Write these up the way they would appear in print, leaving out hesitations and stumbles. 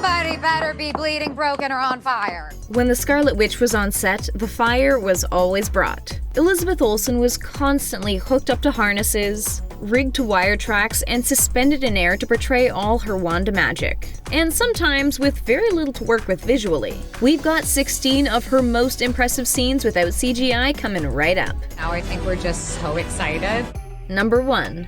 Somebody better be bleeding, broken, or on fire. When the Scarlet Witch was on set, the fire was always brought. Elizabeth Olsen was constantly hooked up to harnesses, rigged to wire tracks, and suspended in air to portray all her Wanda magic. And sometimes with very little to work with visually. We've got 16 of her most impressive scenes without CGI coming right up. Now I think we're just so excited. Number 1.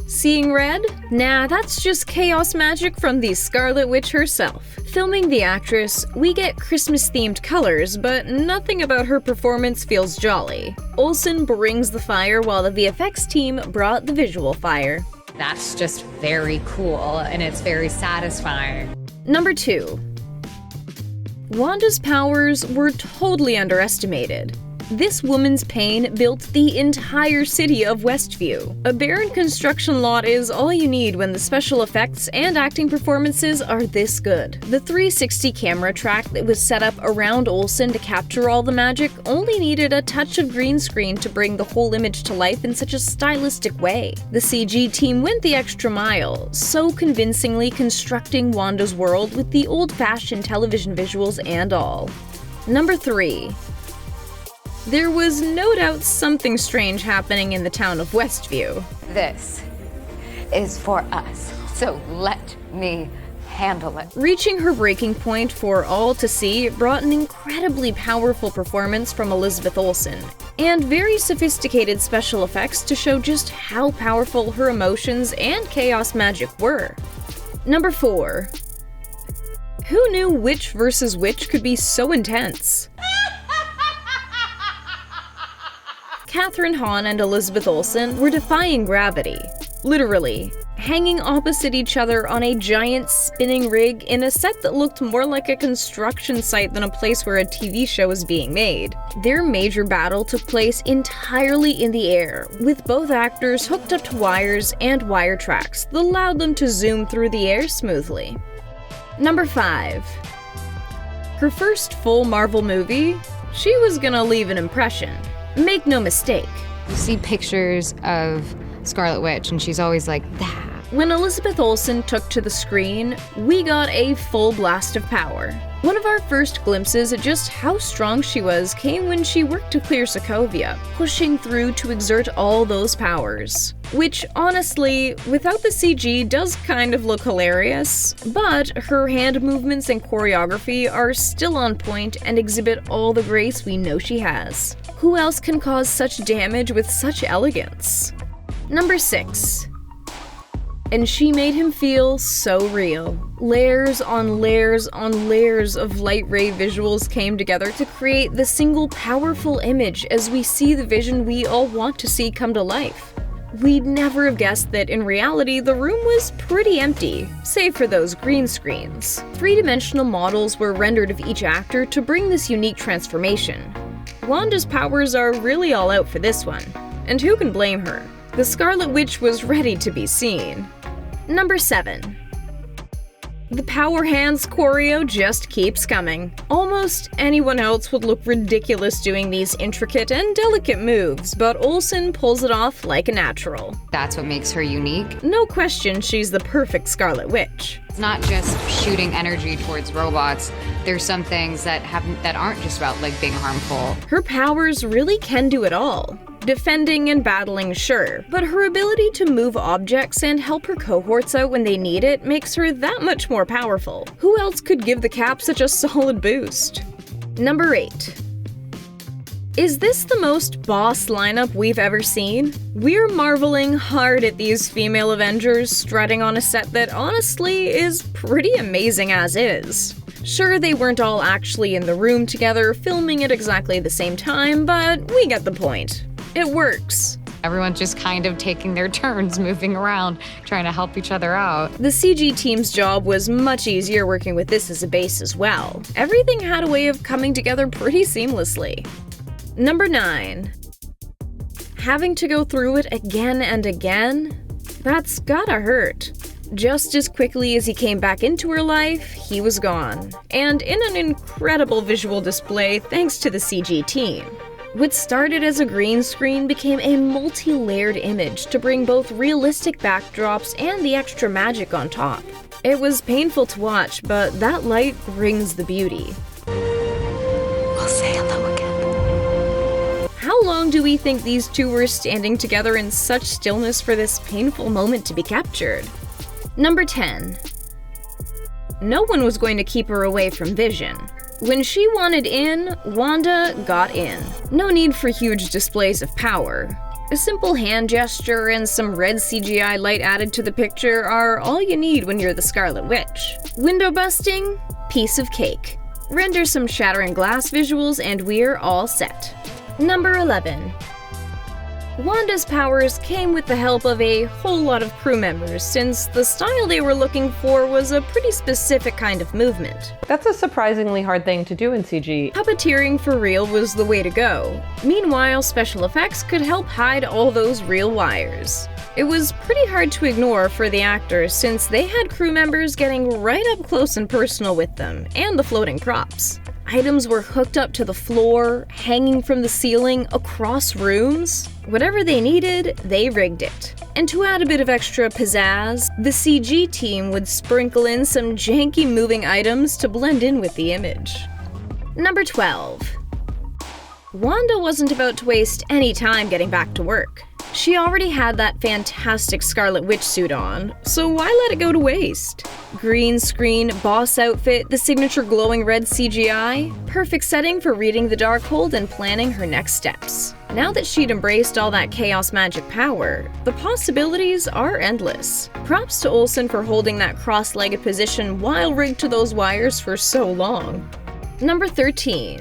Seeing red? Nah, that's just chaos magic from the Scarlet Witch herself. Filming the actress, we get Christmas-themed colors, but nothing about her performance feels jolly. Olsen brings the fire while the VFX team brought the visual fire. That's just very cool, and it's very satisfying. Number 2. Wanda's powers were totally underestimated. This woman's pain built the entire city of Westview. A barren construction lot is all you need when the special effects and acting performances are this good. The 360 camera track that was set up around Olsen to capture all the magic only needed a touch of green screen to bring the whole image to life in such a stylistic way. The CG team went the extra mile, so convincingly constructing Wanda's world with the old-fashioned television visuals and all. Number 3. There was no doubt something strange happening in the town of Westview. This is for us, so let me handle it. Reaching her breaking point for all to see brought an incredibly powerful performance from Elizabeth Olsen, and very sophisticated special effects to show just how powerful her emotions and chaos magic were. Number 4. Who knew Witch versus Witch could be so intense? Kathryn Hahn and Elizabeth Olsen were defying gravity, literally, hanging opposite each other on a giant spinning rig in a set that looked more like a construction site than a place where a TV show was being made. Their major battle took place entirely in the air, with both actors hooked up to wires and wire tracks that allowed them to zoom through the air smoothly. Number 5. Her first full Marvel movie? She was gonna leave an impression. Make no mistake. You see pictures of Scarlet Witch, and she's always like, that. When Elizabeth Olsen took to the screen, we got a full blast of power. One of our first glimpses at just how strong she was came when she worked to clear Sokovia, pushing through to exert all those powers. Which, honestly, without the CG does kind of look hilarious, but her hand movements and choreography are still on point and exhibit all the grace we know she has. Who else can cause such damage with such elegance? Number 6. And she made him feel so real. Layers on layers on layers of light ray visuals came together to create the single powerful image as we see the vision we all want to see come to life. We'd never have guessed that in reality the room was pretty empty, save for those green screens. Three-dimensional models were rendered of each actor to bring this unique transformation. Wanda's powers are really all out for this one, and who can blame her? The Scarlet Witch was ready to be seen. Number 7. The Power Hands choreo just keeps coming. Almost anyone else would look ridiculous doing these intricate and delicate moves, but Olsen pulls it off like a natural. That's what makes her unique. No question she's the perfect Scarlet Witch. It's not just shooting energy towards robots. There's some things that aren't just about like being harmful. Her powers really can do it all. Defending and battling, sure, but her ability to move objects and help her cohorts out when they need it makes her that much more powerful. Who else could give the cap such a solid boost? Number 8. Is this the most boss lineup we've ever seen? We're marveling hard at these female Avengers strutting on a set that honestly is pretty amazing as is. Sure, they weren't all actually in the room together filming at exactly the same time, but we get the point. It works. Everyone's just kind of taking their turns moving around, trying to help each other out. The CG team's job was much easier working with this as a base as well. Everything had a way of coming together pretty seamlessly. Number 9. Having to go through it again and again? That's gotta hurt. Just as quickly as he came back into her life, he was gone. And in an incredible visual display thanks to the CG team. What started as a green screen became a multi-layered image to bring both realistic backdrops and the extra magic on top. It was painful to watch, but that light brings the beauty. We'll say hello again. How long do we think these two were standing together in such stillness for this painful moment to be captured? Number 10. No one was going to keep her away from Vision. When she wanted in, Wanda got in. No need for huge displays of power. A simple hand gesture and some red CGI light added to the picture are all you need when you're the Scarlet Witch. Window busting? Piece of cake. Render some shattering glass visuals and we're all set. Number 11. Wanda's powers came with the help of a whole lot of crew members, since the style they were looking for was a pretty specific kind of movement. That's a surprisingly hard thing to do in CG. Puppeteering for real was the way to go. Meanwhile, special effects could help hide all those real wires. It was pretty hard to ignore for the actors, since they had crew members getting right up close and personal with them, and the floating props. Items were hooked up to the floor, hanging from the ceiling, across rooms. Whatever they needed, they rigged it. And to add a bit of extra pizzazz, the CG team would sprinkle in some janky moving items to blend in with the image. Number 12. Wanda wasn't about to waste any time getting back to work. She already had that fantastic Scarlet Witch suit on, so why let it go to waste? Green screen, boss outfit, the signature glowing red CGI, perfect setting for reading the Darkhold and planning her next steps. Now that she'd embraced all that chaos magic power, the possibilities are endless. Props to Olsen for holding that cross-legged position while rigged to those wires for so long. Number 13.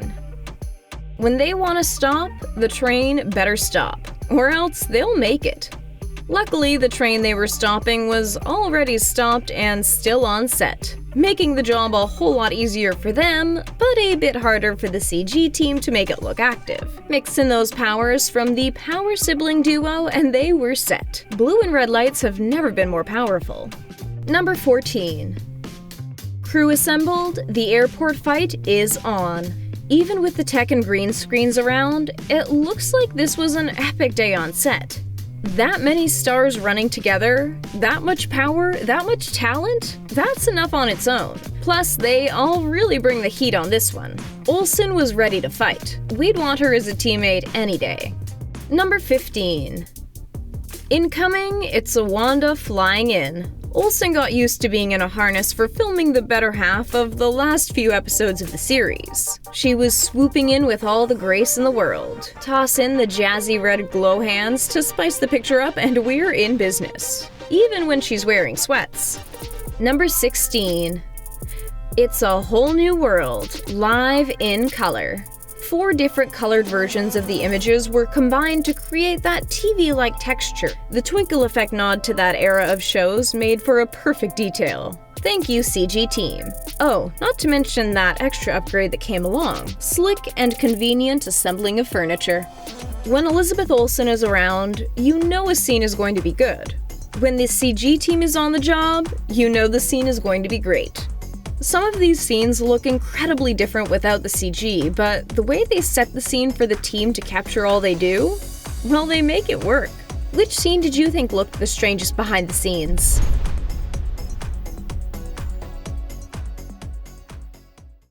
When they want to stop, the train better stop, or else they'll make it. Luckily, the train they were stopping was already stopped and still on set, making the job a whole lot easier for them, but a bit harder for the CG team to make it look active. Mix in those powers from the power sibling duo and they were set. Blue and red lights have never been more powerful. Number 14. Crew assembled, the airport fight is on. Even with the tech and green screens around, it looks like this was an epic day on set. That many stars running together, that much power, that much talent, that's enough on its own. Plus, they all really bring the heat on this one. Olsen was ready to fight. We'd want her as a teammate any day. Number 15. Incoming, it's a Wanda flying in. Olsen got used to being in a harness for filming the better half of the last few episodes of the series. She was swooping in with all the grace in the world. Toss in the jazzy red glow hands to spice the picture up and we're in business. Even when she's wearing sweats. Number 16. It's a Whole New World, live in color. 4 different colored versions of the images were combined to create that TV-like texture. The twinkle effect nod to that era of shows made for a perfect detail. Thank you, CG team. Oh, not to mention that extra upgrade that came along. Slick and convenient assembling of furniture. When Elizabeth Olsen is around, you know a scene is going to be good. When the CG team is on the job, you know the scene is going to be great. Some of these scenes look incredibly different without the CG, but the way they set the scene for the team to capture all they do, well, they make it work. Which scene did you think looked the strangest behind the scenes?